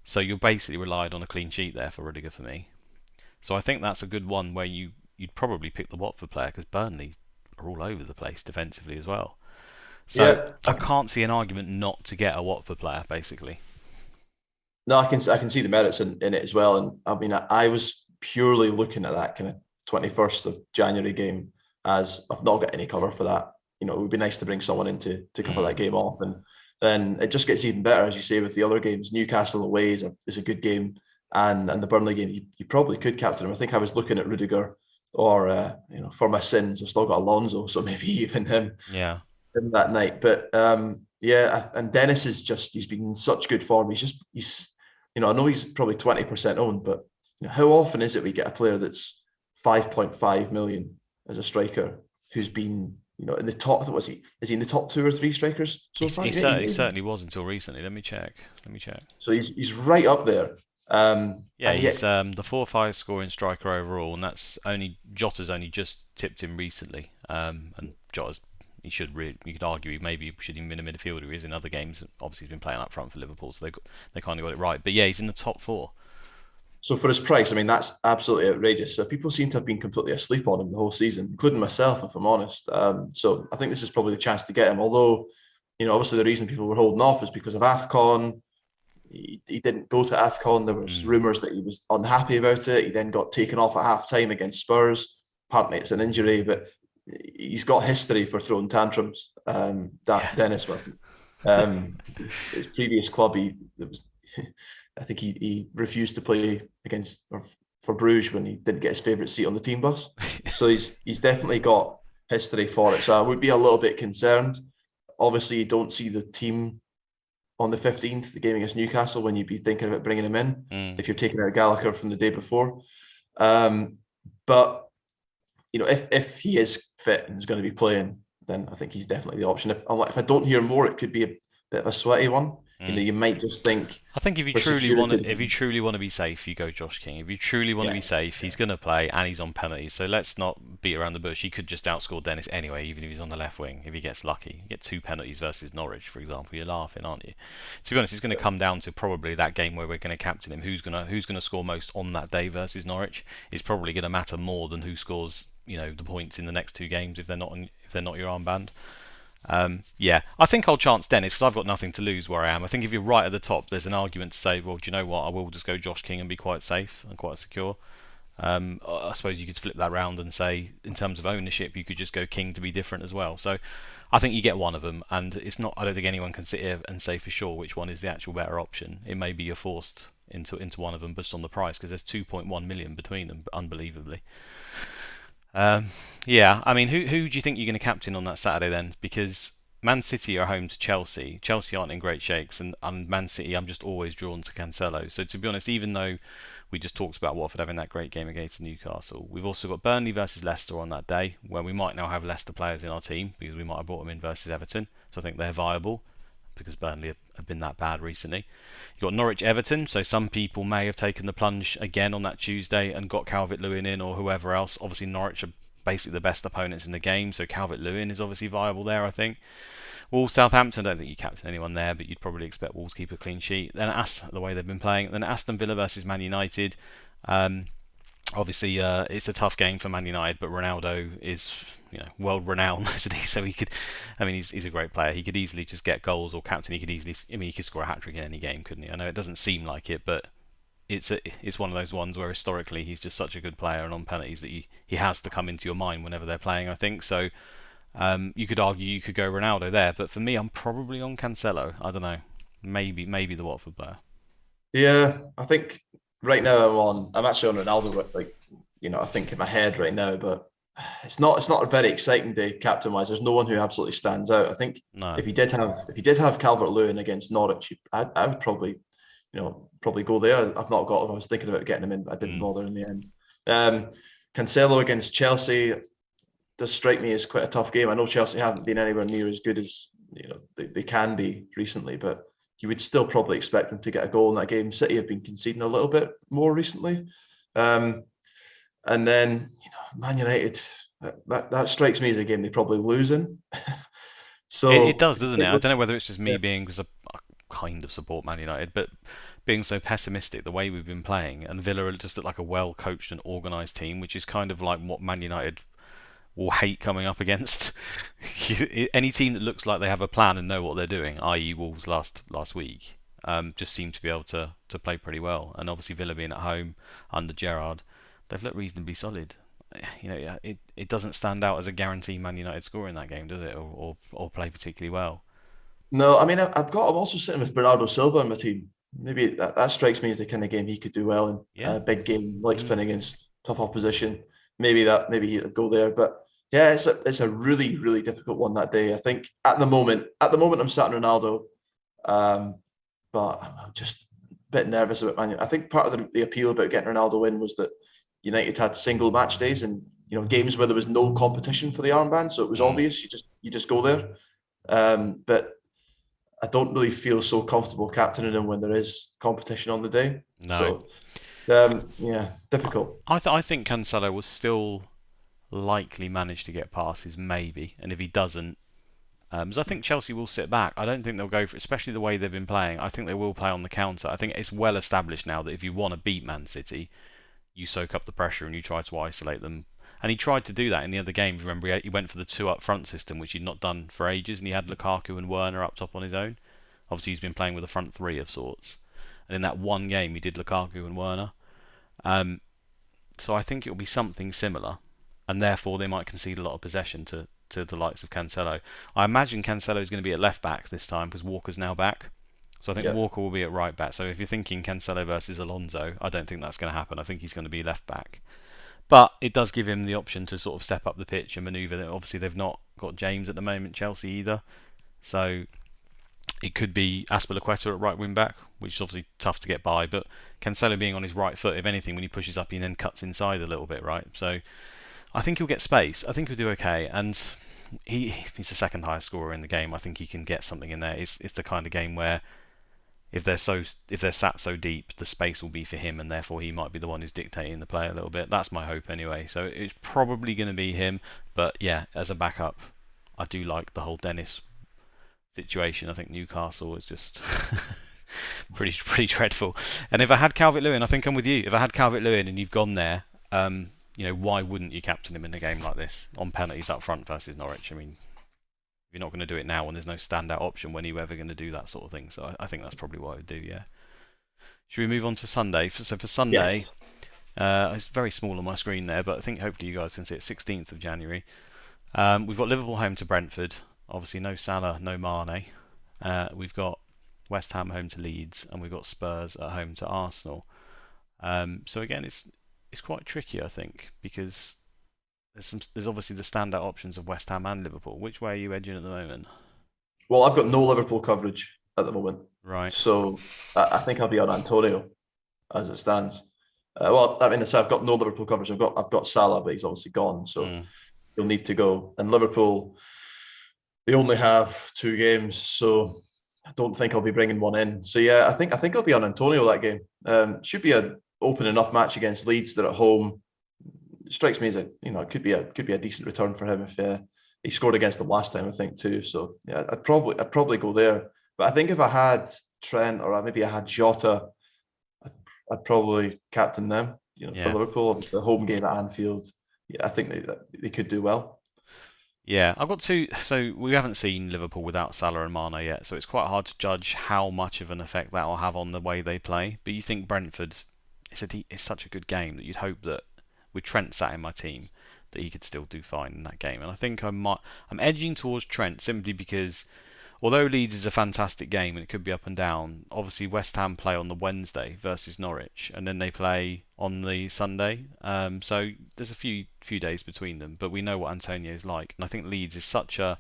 So you're basically relied on a clean sheet there for Rudiger for me. So I think that's a good one where you'd probably pick the Watford player because Burnley are all over the place defensively as well. So Yeah. I can't see an argument not to get a Watford player, basically. No, I can see the merits in it as well. And I was purely looking at that kind of 21st of January game as I've not got any cover for that. It would be nice to bring someone in to cover that game off. And then it just gets even better, as you say, with the other games. Newcastle away is a good game. And the Burnley game, you probably could captain him. I think I was looking at Rudiger or, for my sins, I've still got Alonso, so maybe even him. Yeah. That night. But yeah, and Dennis he's been in such good form. I know he's probably 20% owned, but how often is it we get a player that's 5.5 million as a striker who's been, in the top. Was he? Is he in the top two or three strikers so far? He certainly was until recently. Let me check. Let me check. So he's right up there. Yeah, And he's yet, the 4-5 scoring striker overall, and that's only Jota's only just tipped him recently. And Jota's you could argue he maybe should even been a midfielder. He is in other games. Obviously, he's been playing up front for Liverpool, so they kind of got it right. But yeah, he's in the top four. so for his price, I mean, that's absolutely outrageous. So people seem to have been completely asleep on him the whole season, including myself, if I'm honest. So I think this is probably the chance to get him. Although, obviously the reason people were holding off is because of AFCON. He didn't go to AFCON. There was rumours that he was unhappy about it. He then got taken off at half time against Spurs. Apparently it's an injury, but he's got history for throwing tantrums. Dennis, his previous club, I think he refused to play against or for Bruges when he didn't get his favourite seat on the team bus. So he's definitely got history for it. So I would be a little bit concerned. Obviously, you don't see the team on the 15th, the game against Newcastle, when you'd be thinking about bringing him in if you're taking out Gallagher from the day before. But if he is fit and is going to be playing, then I think he's definitely the option. If I don't hear more, it could be a bit of a sweaty one. You might just think. I think if you truly want to be safe, you go Josh King. If you truly want to be safe, he's going to play and he's on penalties. So let's not beat around the bush. He could just outscore Dennis anyway, even if he's on the left wing. If he gets lucky, you get 2 penalties versus Norwich, for example. You're laughing, aren't you? To be honest, it's going to come down to probably that game where we're going to captain him. Who's going to score most on that day versus Norwich is probably going to matter more than who scores the points in the next 2 games if they're not your armband. Yeah, I think I'll chance Dennis because I've got nothing to lose where I am. I think if you're right at the top, there's an argument to say, well, do you know what? I will just go Josh King and be quite safe and quite secure. I suppose you could flip that round and say, in terms of ownership, you could just go King to be different as well. So I think you get one of them, and it's not. I don't think anyone can sit here and say for sure which one is the actual better option. It may be you're forced into one of them based on the price because there's 2.1 million between them, unbelievably. Yeah, I mean, who do you think you're going to captain on that Saturday then? Because Man City are home to Chelsea. Chelsea aren't in great shakes, and Man City, I'm just always drawn to Cancelo. So to be honest, even though we just talked about Watford having that great game against Newcastle, we've also got Burnley versus Leicester on that day, where we might now have Leicester players in our team because we might have brought them in versus Everton. So I think they're viable because Burnley have been that bad recently. You've got Norwich Everton, so some people may have taken the plunge again on that Tuesday and got Calvert-Lewin in or whoever else. Obviously Norwich are basically the best opponents in the game, so Calvert-Lewin is obviously viable there, I think. Wolves Southampton, I don't think you captain anyone there, but you'd probably expect Wolves to keep a clean sheet. Then the way they've been playing. Then Aston Villa versus Man United. Obviously, it's a tough game for Man United, but Ronaldo is world renowned, isn't he? So he could, I mean, he's a great player. He could easily just get goals or captain. He could score a hat trick in any game, couldn't he? I know it doesn't seem like it, but it's one of those ones where historically he's just such a good player, and on penalties that he has to come into your mind whenever they're playing, I think. So you could argue you could go Ronaldo there, but for me, I'm probably on Cancelo. I don't know, maybe the Watford player. Yeah, I think right now I'm actually on Ronaldo. I think in my head right now, but it's not a very exciting day captain wise. There's no one who absolutely stands out. I think No. if he did have Calvert-Lewin against Norwich, I would probably go there. I've not got him. I was thinking about getting him in, but I didn't bother in the end. Cancelo against Chelsea does strike me as quite a tough game. I know Chelsea haven't been anywhere near as good as they can be recently, but you would still probably expect them to get a goal in that game. City have been conceding a little bit more recently. And then Man United, that strikes me as a game they probably lose in. So it does, doesn't it? I don't know whether it's just me being, because I kind of support Man United, but being so pessimistic the way we've been playing, and Villa just look like a well-coached and organised team, which is kind of like what Man United will hate coming up against. Any team that looks like they have a plan and know what they're doing, i.e. Wolves last week, just seem to be able to play pretty well. And obviously Villa being at home under Gerrard, they've looked reasonably solid. It doesn't stand out as a guarantee Man United score in that game, does it, or play particularly well? No, I mean I'm also sitting with Bernardo Silva in my team. Maybe that strikes me as the kind of game he could do well in. Yeah. A big game, likes playing against tough opposition. Maybe he'd go there, but yeah, it's a really really difficult one that day. I think at the moment I'm sat on Ronaldo, but I'm just a bit nervous about Man United. I think part of the appeal about getting Ronaldo in was that United had single match days and games where there was no competition for the armband, so it was obvious you just go there. But I don't really feel so comfortable captaining him when there is competition on the day. No. So yeah, difficult. I think Cancelo will still likely manage to get passes, maybe, and if he doesn't, because I think Chelsea will sit back. I don't think they'll go for, especially the way they've been playing. I think they will play on the counter. I think it's well established now that if you want to beat Man City, you soak up the pressure and you try to isolate them. And he tried to do that in the other games. Remember, he went for the two up front system, which he'd not done for ages, and he had Lukaku and Werner up top on his own. Obviously, he's been playing with a front three of sorts. And in that one game, he did Lukaku and Werner. So I think it'll be something similar, and therefore they might concede a lot of possession to the likes of Cancelo. I imagine Cancelo is going to be at left back this time because Walker's now back. So I think Yeah. Walker will be at right back. So if you're thinking Cancelo versus Alonso, I don't think that's going to happen. I think he's going to be left back. But it does give him the option to sort of step up the pitch and manoeuvre. Obviously, they've not got James at the moment, Chelsea either. So it could be Azpilicueta at right wing back, which is obviously tough to get by. But Cancelo being on his right foot, if anything, when he pushes up, he then cuts inside a little bit, right? So I think he'll get space. I think he'll do okay. And he's the second highest scorer in the game. I think he can get something in there. It's the kind of game where if they're sat so deep, the space will be for him, and therefore he might be the one who's dictating the play a little bit. That's my hope anyway. So it's probably going to be him. But yeah, as a backup, I do like the whole Dennis situation. I think Newcastle is just pretty dreadful. And if I had Calvert-Lewin, I think I'm with you. If I had Calvert-Lewin and you've gone there, why wouldn't you captain him in a game like this on penalties up front versus Norwich? I mean, you're not going to do it now when there's no standout option. When are you ever going to do that sort of thing? So I think that's probably what I would do, yeah. Should we move on to Sunday? So for Sunday, Yes. it's very small on my screen there, but I think hopefully you guys can see it, 16th of January. We've got Liverpool home to Brentford. Obviously no Salah, no Mane. We've got West Ham home to Leeds, and we've got Spurs at home to Arsenal. So again, it's quite tricky, I think, because there's obviously the standout options of West Ham and Liverpool. Which way are you edging at the moment? Well, I've got no Liverpool coverage at the moment, Right. so I think I'll be on Antonio as it stands. Well, I mean, I've got no Liverpool coverage. I've got Salah, but he's obviously gone, so he'll need to go. And Liverpool, they only have 2 games, so I don't think I'll be bringing one in. So yeah, I think I'll be on Antonio that game. Should be an open enough match against Leeds. They're at home. It strikes me as it could be a decent return for him if he scored against them last time, I think too. So yeah, I'd probably go there. But I think if I had Trent or maybe I had Jota, I'd probably captain them. For Yeah. Liverpool, the home game at Anfield. Yeah, I think they could do well. Yeah, I've got two. So we haven't seen Liverpool without Salah and Mane yet, so it's quite hard to judge how much of an effect that will have on the way they play. But you think Brentford, it's such a good game that you'd hope that with Trent sat in my team, that he could still do fine in that game. And I think I'm edging towards Trent simply because although Leeds is a fantastic game and it could be up and down, obviously West Ham play on the Wednesday versus Norwich, and then they play on the Sunday. So there's a few days between them, but we know what Antonio's like, and I think Leeds is such a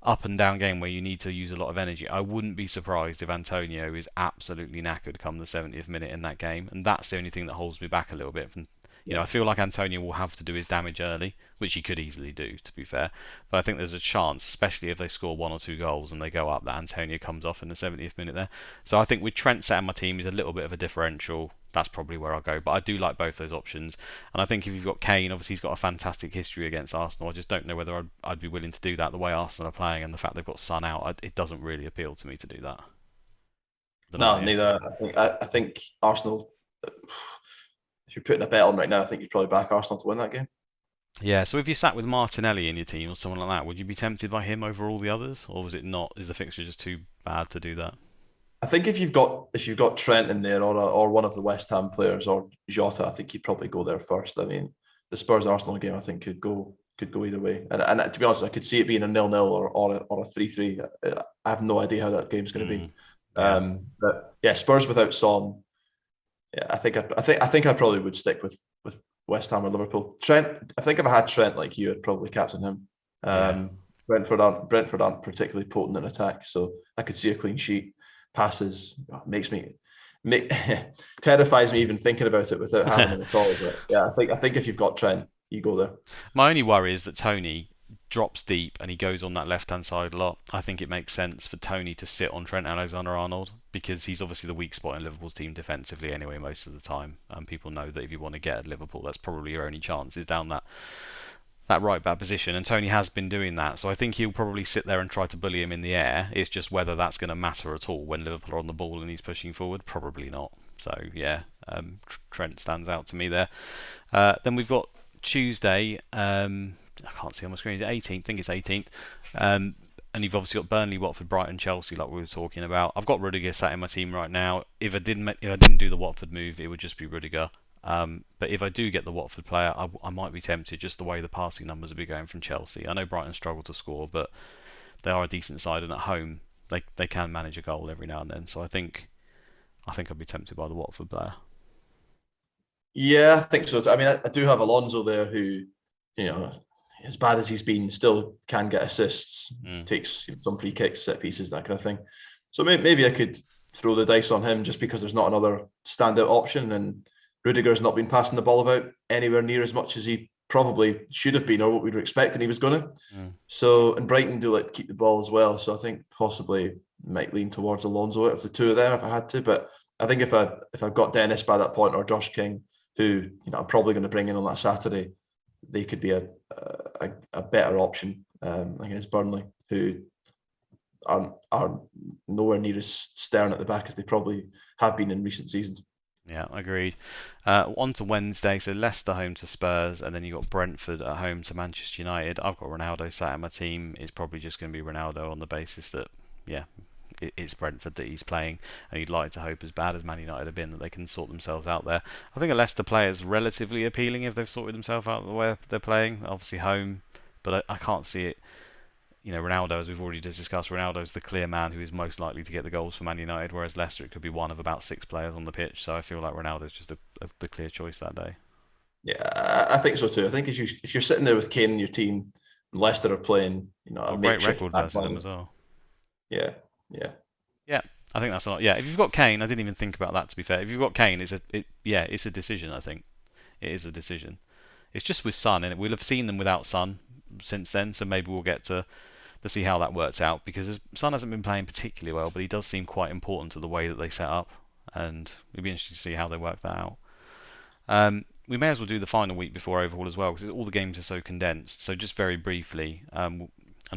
up and down game where you need to use a lot of energy. I wouldn't be surprised if Antonio is absolutely knackered come the 70th minute in that game, and that's the only thing that holds me back a little bit from. I feel like Antonio will have to do his damage early, which he could easily do, to be fair. But I think there's a chance, especially if they score 1 or 2 goals and they go up, that Antonio comes off in the 70th minute there. So I think with Trent set in my team, he's a little bit of a differential. That's probably where I'll go. But I do like both those options. And I think if you've got Kane, obviously he's got a fantastic history against Arsenal. I just don't know whether I'd be willing to do that the way Arsenal are playing, and the fact they've got Son out, it doesn't really appeal to me to do that. No, neither. I think Arsenal. If you're putting a bet on right now, I think you'd probably back Arsenal to win that game. Yeah, so if you sat with Martinelli in your team or someone like that, would you be tempted by him over all the others, or was it not? Is the fixture just too bad to do that? I think if you've got Trent in there or one of the West Ham players or Jota, I think you'd probably go there first. I mean, the Spurs Arsenal game I think could go either way. And to be honest, I could see it being a 0-0 or a 3-3. I have no idea how that game's going to be. Yeah. But yeah, Spurs without Son. Yeah, I think I probably would stick with West Ham or Liverpool. Trent, I think if I had Trent like you, I'd probably captain him. Yeah. Brentford aren't particularly potent in attack, so I could see a clean sheet. Passes makes me terrifies me even thinking about it without having him at all. But yeah, I think if you've got Trent, you go there. My only worry is that Tony drops deep and he goes on that left-hand side a lot. I think it makes sense for Tony to sit on Trent Alexander-Arnold because he's obviously the weak spot in Liverpool's team defensively anyway most of the time. And people know that if you want to get at Liverpool, that's probably your only chance is down that right back position, and Tony has been doing that. So I think he'll probably sit there and try to bully him in the air. It's just whether that's going to matter at all when Liverpool are on the ball and he's pushing forward. Probably not. So yeah, Trent stands out to me there. Then we've got Tuesday. I can't see on my screen. Is it 18th? I think it's 18th. And you've obviously got Burnley, Watford, Brighton, Chelsea, like we were talking about. I've got Rudiger sat in my team right now. If I didn't do the Watford move, it would just be Rudiger. But if I do get the Watford player, I might be tempted just the way the passing numbers will be going from Chelsea. I know Brighton struggle to score, but they are a decent side, and at home they can manage a goal every now and then. So I think I'd be tempted by the Watford player. Yeah, I think so. I mean, I do have Alonso there, who, you know, as bad as he's been, still can get assists, Mm. takes some free kicks, set pieces, that kind of thing. So maybe I could throw the dice on him just because there's not another standout option, and Rudiger's not been passing the ball about anywhere near as much as he probably should have been, or what we were expecting he was going to. Mm. So, and Brighton do like to keep the ball as well. So I think possibly might lean towards Alonso out of the two of them if I had to. But I think if I've got Dennis by that point, or Josh King, who I'm probably going to bring in on that Saturday, they could be a better option against Burnley, who are nowhere near as stern at the back as they probably have been in recent seasons. Yeah, agreed. On to Wednesday, so Leicester home to Spurs, and then you got Brentford at home to Manchester United. I've got Ronaldo sat in my team. It's probably just going to be Ronaldo on the basis that, yeah, it's Brentford that he's playing, and you'd like to hope, as bad as Man United have been, that they can sort themselves out there. I think a Leicester player is relatively appealing if they've sorted themselves out the way they're playing. Obviously home, but I can't see it. Ronaldo, as we've already discussed, Ronaldo's the clear man who is most likely to get the goals for Man United, whereas Leicester, it could be one of about six players on the pitch. So I feel like Ronaldo's just the clear choice that day. Yeah, I think so too. I think if you're sitting there with Kane in your team, and Leicester are playing, a Got a great makeshift record back versus them line. as well. Yeah, yeah, Yeah, I think that's a lot. Yeah, if you've got Kane, I didn't even think about that. To be fair, if you've got Kane, it's a decision. I think it is a decision. It's just with Son, and we'll have seen them without Son since then. So maybe we'll get to see how that works out, because Son hasn't been playing particularly well, but he does seem quite important to the way that they set up, and it'd be interesting to see how they work that out. We may as well do the final week before overhaul as well, because all the games are so condensed. So just very briefly, and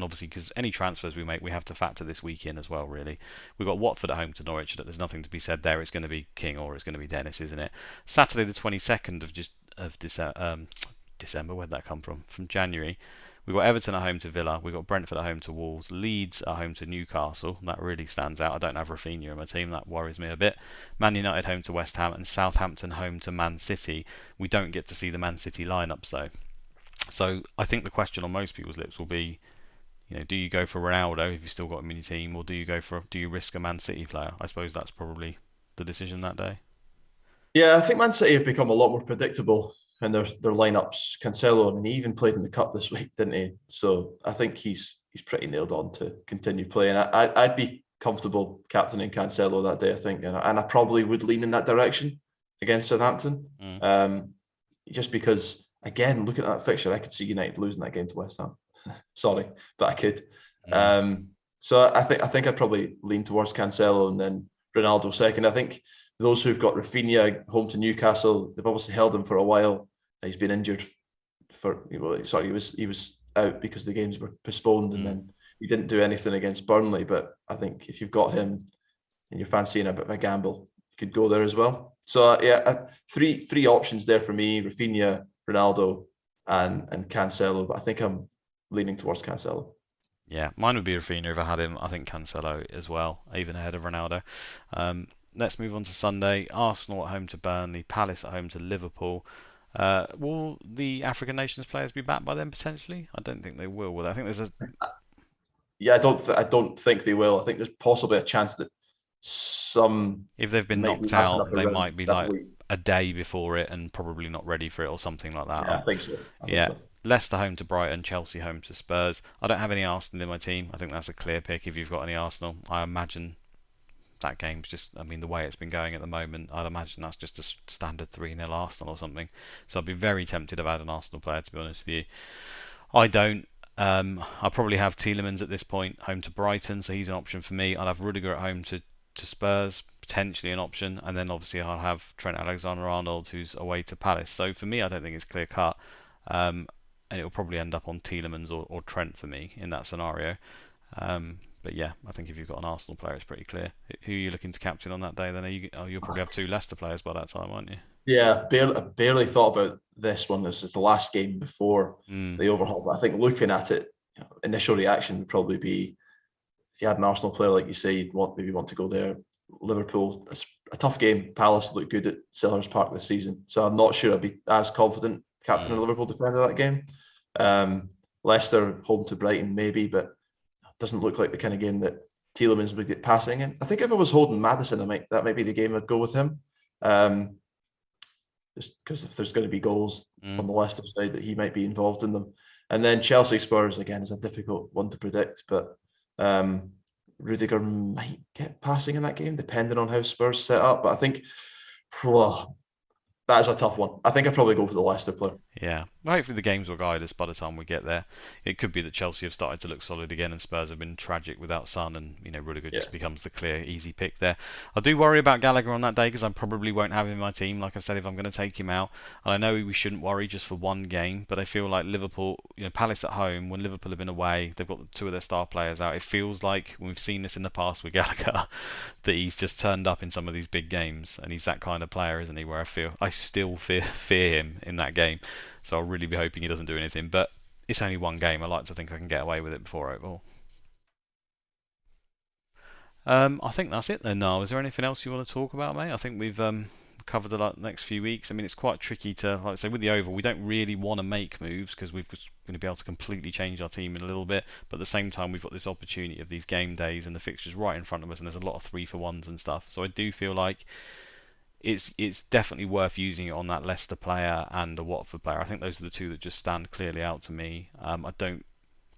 obviously because any transfers we make, we have to factor this week in as well. Really, we've got Watford at home to Norwich. There's nothing to be said there. It's going to be King or it's going to be Dennis, isn't it? Saturday the 22nd of December. Where'd that come from? From January. We've got Everton at home to Villa. We've got Brentford at home to Wolves. Leeds at home to Newcastle. That really stands out. I don't have Rafinha in my team. That worries me a bit. Man United home to West Ham, and Southampton home to Man City. We don't get to see the Man City lineups though. So I think the question on most people's lips will be, do you go for Ronaldo if you've still got him in your team, or do you risk a Man City player? I suppose that's probably the decision that day. yeah. I think Man City have become a lot more predictable in their lineups. Cancelo, I mean, he even played in the cup this week, didn't he? So I think he's pretty nailed on to continue playing. I'd be comfortable captaining Cancelo that day, I think, and I probably would lean in that direction against Southampton. Mm. Just because, again, looking at that fixture, I could see United losing that game to West Ham. Sorry, but I could. Mm. So I think I'd probably lean towards Cancelo and then Ronaldo second. I think those who've got Rafinha home to Newcastle, they've obviously held him for a while. He's been injured sorry, he was out because the games were postponed, and then he didn't do anything against Burnley. But I think if you've got him and you're fancying a bit of a gamble, you could go there as well. So three options there for me: Rafinha, Ronaldo, and Cancelo. But I think I'm leaning towards Cancelo. Yeah, mine would be Rafinha if I had him. I think Cancelo as well, even ahead of Ronaldo. Let's move on to Sunday. Arsenal at home to Burnley, Palace at home to Liverpool. Will the African nations players be back by then potentially? I don't think they will they? I think there's a Yeah, I don't think they will. I think there's possibly a chance that some if they've been might be knocked backing out, up they around might be that like week. a day before it and probably not ready for it or something like that. Yeah, I think so. I think Yeah, so. Leicester home to Brighton, Chelsea home to Spurs. I don't have any Arsenal in my team. I think that's a clear pick if you've got any Arsenal. I imagine that game's just, I mean, the way it's been going at the moment, I'd imagine that's just a standard 3-0 Arsenal or something. So I'd be very tempted about an Arsenal player, to be honest with you. I don't. I'll probably have Tielemans at this point, home to Brighton, so he's an option for me. I'll have Rudiger at home to Spurs, potentially an option, and then obviously I'll have Trent Alexander-Arnold, who's away to Palace. So for me, I don't think it's clear cut, and it'll probably end up on Tielemans or Trent for me in that scenario. But yeah, I think if you've got an Arsenal player, it's pretty clear. Who are you looking to captain on that day? Then you'll probably have two Leicester players by that time, won't you? Yeah, barely thought about this one. This is the last game before Mm, the overhaul. But I think looking at it, initial reaction would probably be if you had an Arsenal player like you say, you'd maybe want to go there. Liverpool, it's a tough game. Palace looked good at Sellers Park this season, so I'm not sure I'd be as confident captain a mm. Liverpool defender that game. Um, Leicester home to Brighton maybe, but it doesn't look like the kind of game that Tielemans would get passing in. I think if I was holding Maddison, that might be the game I'd go with him. Um, just because if there's going to be goals on Mm. the Leicester side, that he might be involved in them. And then Chelsea Spurs again is a difficult one to predict, but Rudiger might get passing in that game depending on how Spurs set up. But I think that is a tough one. I think I'd probably go for the Leicester player. Yeah, well, hopefully the games will guide us by the time we get there. It could be that Chelsea have started to look solid again, and Spurs have been tragic without Son, and Rudiger Yeah. just becomes the clear, easy pick there. I do worry about Gallagher on that day because I probably won't have him in my team. Like I've said, if I'm going to take him out, and I know we shouldn't worry just for one game, but I feel like Liverpool, Palace at home, when Liverpool have been away, they've got two of their star players out. It feels like we've seen this in the past with Gallagher, that he's just turned up in some of these big games, and he's that kind of player, isn't he? Where I still fear him in that game. So I'll really be hoping he doesn't do anything. But it's only one game. I like to think I can get away with it before overall. I think that's it then, Niall. Is there anything else you want to talk about, mate? I think we've covered the next few weeks. I mean, it's quite tricky to, like I say, with the Oval, we don't really want to make moves because we're going to be able to completely change our team in a little bit. But at the same time, we've got this opportunity of these game days and the fixtures right in front of us, and there's a lot of 3-for-1s and stuff. So I do feel like it's definitely worth using it on that Leicester player and a Watford player. I think those are the two that just stand clearly out to me. I don't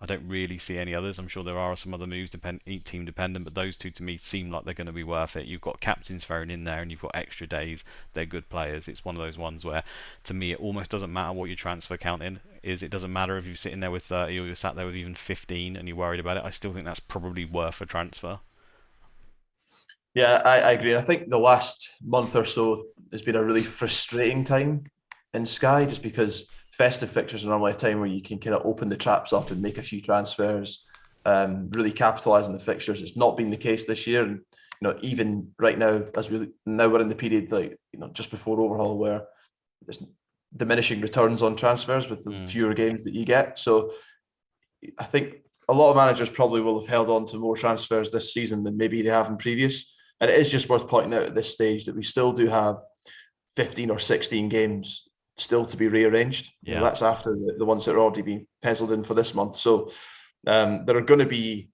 really see any others. I'm sure there are some other moves, team dependent, but those two to me seem like they're going to be worth it. You've got captains thrown in there, and you've got extra days. They're good players. It's one of those ones where, to me, it almost doesn't matter what your transfer count is. It doesn't matter if you're sitting there with 30 or you're sat there with even 15 and you're worried about it. I still think that's probably worth a transfer. Yeah, I agree. I think the last month or so has been a really frustrating time in Sky just because festive fixtures are normally a time where you can kind of open the traps up and make a few transfers, really capitalise on the fixtures. It's not been the case this year. And, even right now, we're in the period just before overhaul where there's diminishing returns on transfers with the fewer games that you get. So I think a lot of managers probably will have held on to more transfers this season than maybe they have in previous. And it is just worth pointing out at this stage that we still do have 15 or 16 games still to be rearranged. Yeah. That's after the ones that are already being penciled in for this month. So there are going to be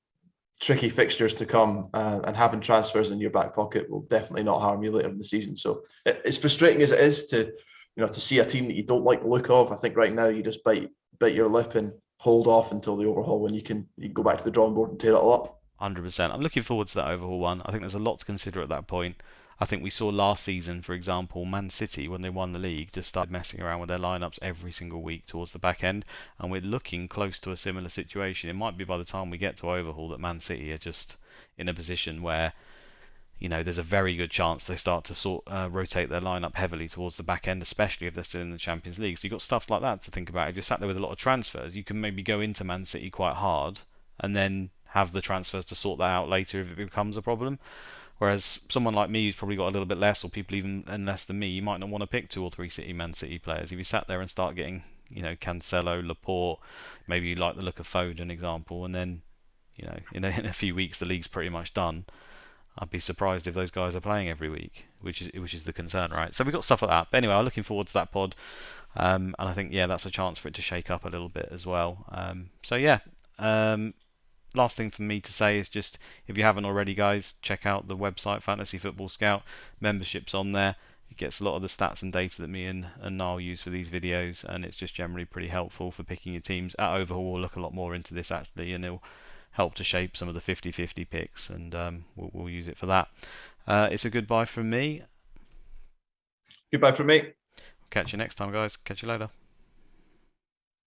tricky fixtures to come, and having transfers in your back pocket will definitely not harm you later in the season. So it's frustrating as it is to see a team that you don't like the look of. I think right now you just bite your lip and hold off until the overhaul when you can go back to the drawing board and tear it all up. 100%. I'm looking forward to that overhaul one. I think there's a lot to consider at that point. I think we saw last season, for example, Man City, when they won the league, just started messing around with their lineups every single week towards the back end, and we're looking close to a similar situation. It might be by the time we get to overhaul that Man City are just in a position where, there's a very good chance they start to rotate their lineup heavily towards the back end, especially if they're still in the Champions League. So you've got stuff like that to think about. If you're sat there with a lot of transfers, you can maybe go into Man City quite hard and then have the transfers to sort that out later if it becomes a problem. Whereas someone like me who's probably got a little bit less, or people even less than me, you might not want to pick 2 or 3 Man City players. If you sat there and start getting, Cancelo, Laporte, maybe you like the look of Foden, example, and then, in a few weeks the league's pretty much done. I'd be surprised if those guys are playing every week, which is the concern, right? So we've got stuff like that. But anyway, I'm looking forward to that pod, and I think that's a chance for it to shake up a little bit as well. So yeah. Last thing for me to say is just, if you haven't already, guys, check out the website Fantasy Football Scout. Membership's on there. It gets a lot of the stats and data that me and Niall use for these videos, and it's just generally pretty helpful for picking your teams. At Overhaul, we'll look a lot more into this actually, and it'll help to shape some of the 50-50 picks, and we'll use it for that. It's a goodbye from me. Goodbye from me. Catch you next time, guys. Catch you later.